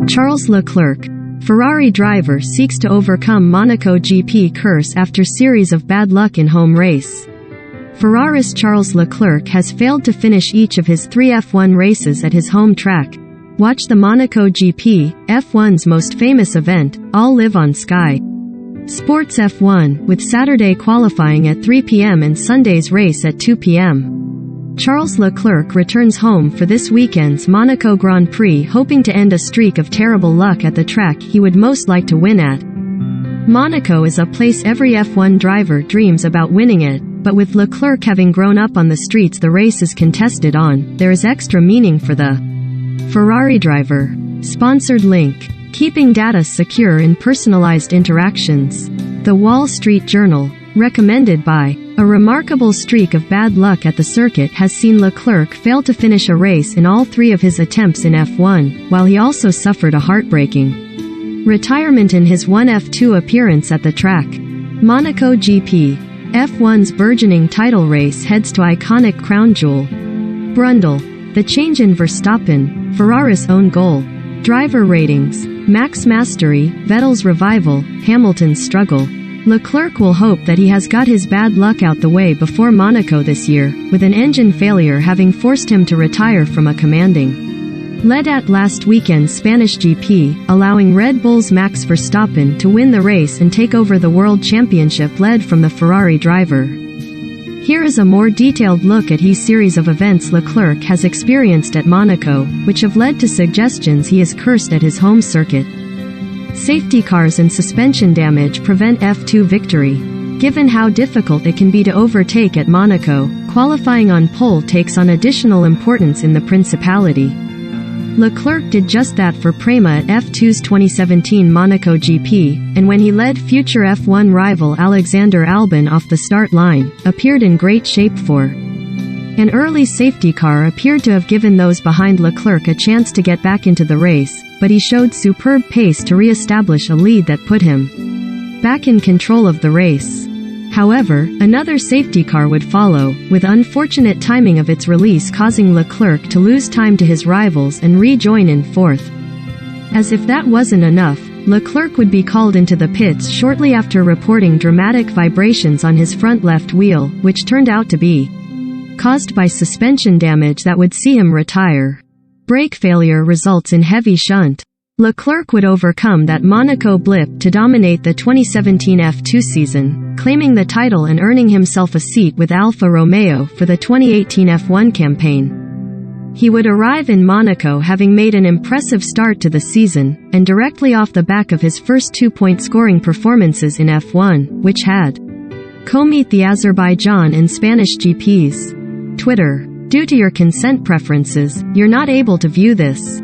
Charles Leclerc, Ferrari driver, seeks to overcome Monaco GP curse after series of bad luck in home race. Ferrari's Charles Leclerc has failed to finish each of his 3 F1 races at his home track. Watch the Monaco GP, F1's most famous event, all live on Sky Sports F1, with Saturday qualifying at 3 p.m. and Sunday's race at 2 p.m. Charles Leclerc returns home for this weekend's Monaco Grand Prix, hoping to end a streak of terrible luck at the track he would most like to win at. Monaco is a place every F1 driver dreams about winning it, but with Leclerc having grown up on the streets the race is contested on, there is extra meaning for the Ferrari driver. Sponsored link. Keeping data secure in personalized interactions. The Wall Street Journal. Recommended by. A remarkable streak of bad luck at the circuit has seen Leclerc fail to finish a race in all 3 of his attempts in F1, while he also suffered a heartbreaking retirement in his one F2 appearance at the track. Monaco GP. F1's burgeoning title race heads to iconic crown jewel. Brundle. The change in Verstappen, Ferrari's own goal. Driver ratings. Max mastery, Vettel's revival, Hamilton's struggle. Leclerc will hope that he has got his bad luck out the way before Monaco this year, with an engine failure having forced him to retire from a commanding lead at last weekend's Spanish GP, allowing Red Bull's Max Verstappen to win the race and take over the World Championship lead from the Ferrari driver. Here is a more detailed look at his series of events Leclerc has experienced at Monaco, which have led to suggestions he is cursed at his home circuit. Safety cars and suspension damage prevent F2 victory. Given how difficult it can be to overtake at Monaco, qualifying on pole takes on additional importance in the Principality. Leclerc did just that for Prema at F2's 2017 Monaco GP, and when he led future F1 rival Alexander Albon off the start line, appeared in great shape for. An early safety car appeared to have given those behind Leclerc a chance to get back into the race, but he showed superb pace to re-establish a lead that put him back in control of the race. However, another safety car would follow, with unfortunate timing of its release causing Leclerc to lose time to his rivals and rejoin in 4th. As if that wasn't enough, Leclerc would be called into the pits shortly after reporting dramatic vibrations on his front left wheel, which turned out to be caused by suspension damage that would see him retire. Brake failure results in heavy shunt. Leclerc would overcome that Monaco blip to dominate the 2017 F2 season, claiming the title and earning himself a seat with Alfa Romeo for the 2018 F1 campaign. He would arrive in Monaco having made an impressive start to the season, and directly off the back of his first 2-point scoring performances in F1, which had co-meet the Azerbaijan and Spanish GPs. Twitter. Due to your consent preferences, you're not able to view this.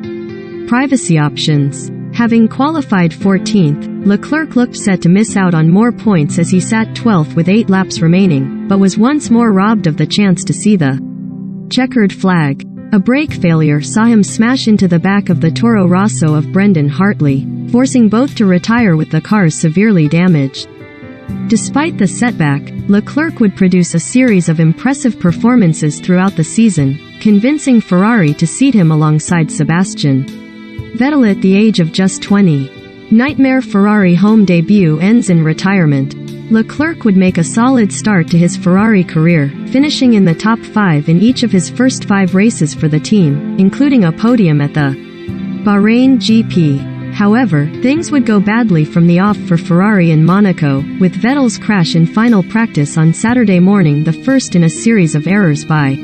Privacy options. Having qualified 14th, Leclerc looked set to miss out on more points as he sat 12th with 8 laps remaining, but was once more robbed of the chance to see the checkered flag. A brake failure saw him smash into the back of the Toro Rosso of Brendan Hartley, forcing both to retire with the cars severely damaged. Despite the setback, Leclerc would produce a series of impressive performances throughout the season, convincing Ferrari to seat him alongside Sebastian Vettel at the age of just 20. Nightmare Ferrari home debut ends in retirement. Leclerc would make a solid start to his Ferrari career, finishing in the top 5 in each of his first 5 races for the team, including a podium at the Bahrain GP. However, things would go badly from the off for Ferrari in Monaco, with Vettel's crash in final practice on Saturday morning the first in a series of errors by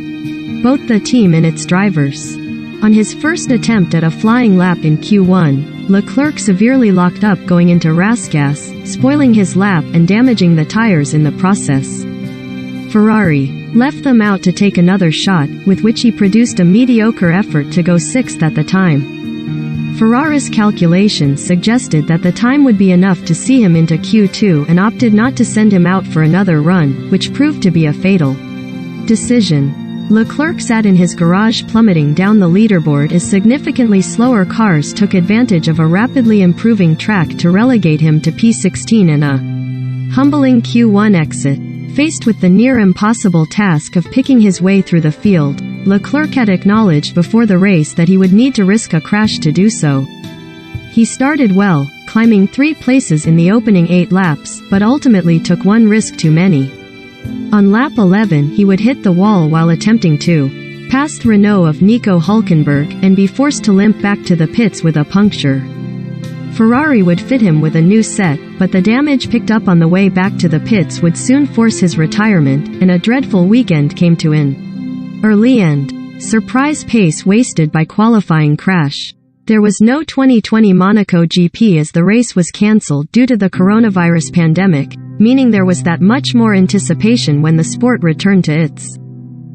both the team and its drivers. On his first attempt at a flying lap in Q1, Leclerc severely locked up going into Rasgas, spoiling his lap and damaging the tires in the process. Ferrari left them out to take another shot, with which he produced a mediocre effort to go 6th at the time. Ferrari's calculations suggested that the time would be enough to see him into Q2 and opted not to send him out for another run, which proved to be a fatal decision. Leclerc sat in his garage plummeting down the leaderboard as significantly slower cars took advantage of a rapidly improving track to relegate him to P16 in a humbling Q1 exit. Faced with the near impossible task of picking his way through the field, Leclerc had acknowledged before the race that he would need to risk a crash to do so. He started well, climbing 3 places in the opening 8 laps, but ultimately took one risk too many. On lap 11 he would hit the wall while attempting to pass the Renault of Nico Hülkenberg and be forced to limp back to the pits with a puncture. Ferrari would fit him with a new set, but the damage picked up on the way back to the pits would soon force his retirement, and a dreadful weekend came to an early end. Surprise pace wasted by qualifying crash. There was no 2020 Monaco GP as the race was cancelled due to the coronavirus pandemic, meaning there was that much more anticipation when the sport returned to its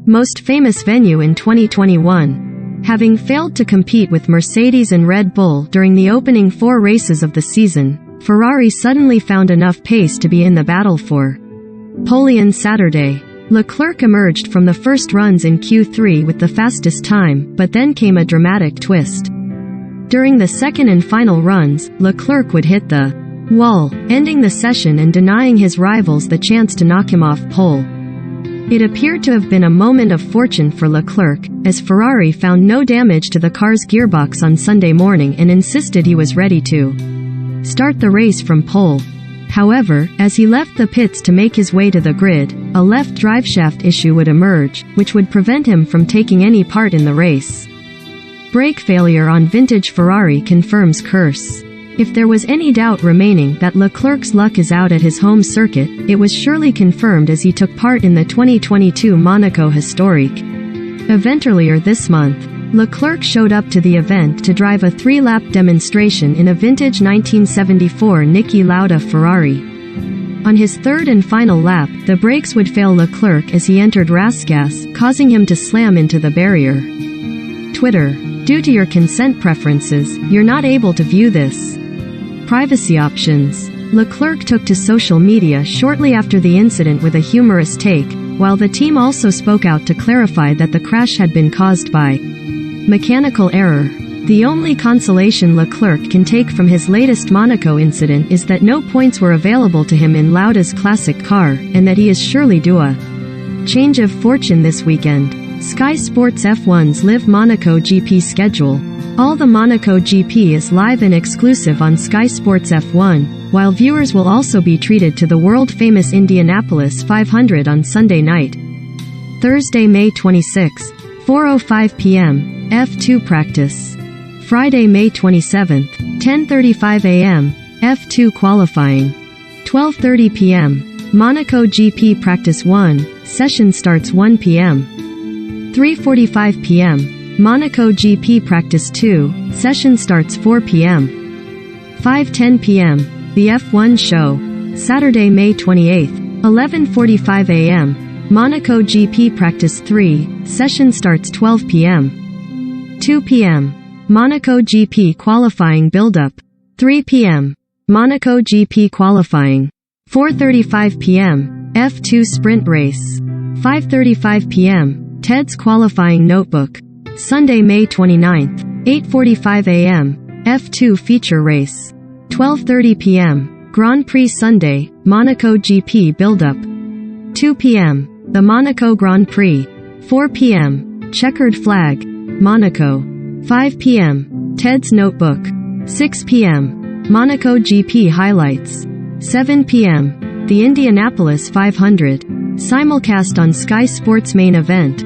most famous venue in 2021. Having failed to compete with Mercedes and Red Bull during the opening 4 races of the season, Ferrari suddenly found enough pace to be in the battle for pole on Saturday. Leclerc emerged from the first runs in Q3 with the fastest time, but then came a dramatic twist. During the second and final runs, Leclerc would hit the wall, ending the session and denying his rivals the chance to knock him off pole. It appeared to have been a moment of fortune for Leclerc, as Ferrari found no damage to the car's gearbox on Sunday morning and insisted he was ready to start the race from pole. However, as he left the pits to make his way to the grid, a left driveshaft issue would emerge, which would prevent him from taking any part in the race. Brake failure on vintage Ferrari confirms curse. If there was any doubt remaining that Leclerc's luck is out at his home circuit, it was surely confirmed as he took part in the 2022 Monaco Historique event earlier this month. Leclerc showed up to the event to drive a 3-lap demonstration in a vintage 1974 Niki Lauda Ferrari. On his third and final lap, the brakes would fail Leclerc as he entered Rasgas, causing him to slam into the barrier. Twitter. Due to your consent preferences, you're not able to view this. Privacy options. Leclerc took to social media shortly after the incident with a humorous take, while the team also spoke out to clarify that the crash had been caused by mechanical error. The only consolation Leclerc can take from his latest Monaco incident is that no points were available to him in Lauda's classic car, and that he is surely due a change of fortune this weekend. Sky Sports F1's Live Monaco GP schedule. All the Monaco GP is live and exclusive on Sky Sports F1, while viewers will also be treated to the world-famous Indianapolis 500 on Sunday night. Thursday, May 26, 4:05 p.m., F2 practice. Friday, May 27, 10:35 a.m., F2 qualifying. 12:30 p.m., Monaco GP practice 1, session starts 1 p.m. 3:45 p.m., Monaco GP practice 2, session starts 4 p.m. 5:10 p.m., the F1 show. Saturday, May 28, 11:45 a.m., Monaco GP practice 3, session starts 12 p.m. 2 p.m., Monaco GP qualifying build-up. 3 p.m., Monaco GP qualifying. 4:35 p.m., F2 sprint race. 5:35 p.m., TED's qualifying notebook. Sunday, May 29th, 8:45 a.m., F2 feature race. 12:30 p.m., Grand Prix Sunday, Monaco GP build-up. 2 p.m., the Monaco Grand Prix. 4 p.m., checkered flag, Monaco. 5 p.m., TED's notebook. 6 p.m., Monaco GP highlights. 7 p.m., the Indianapolis 500. Simulcast on Sky Sports main event.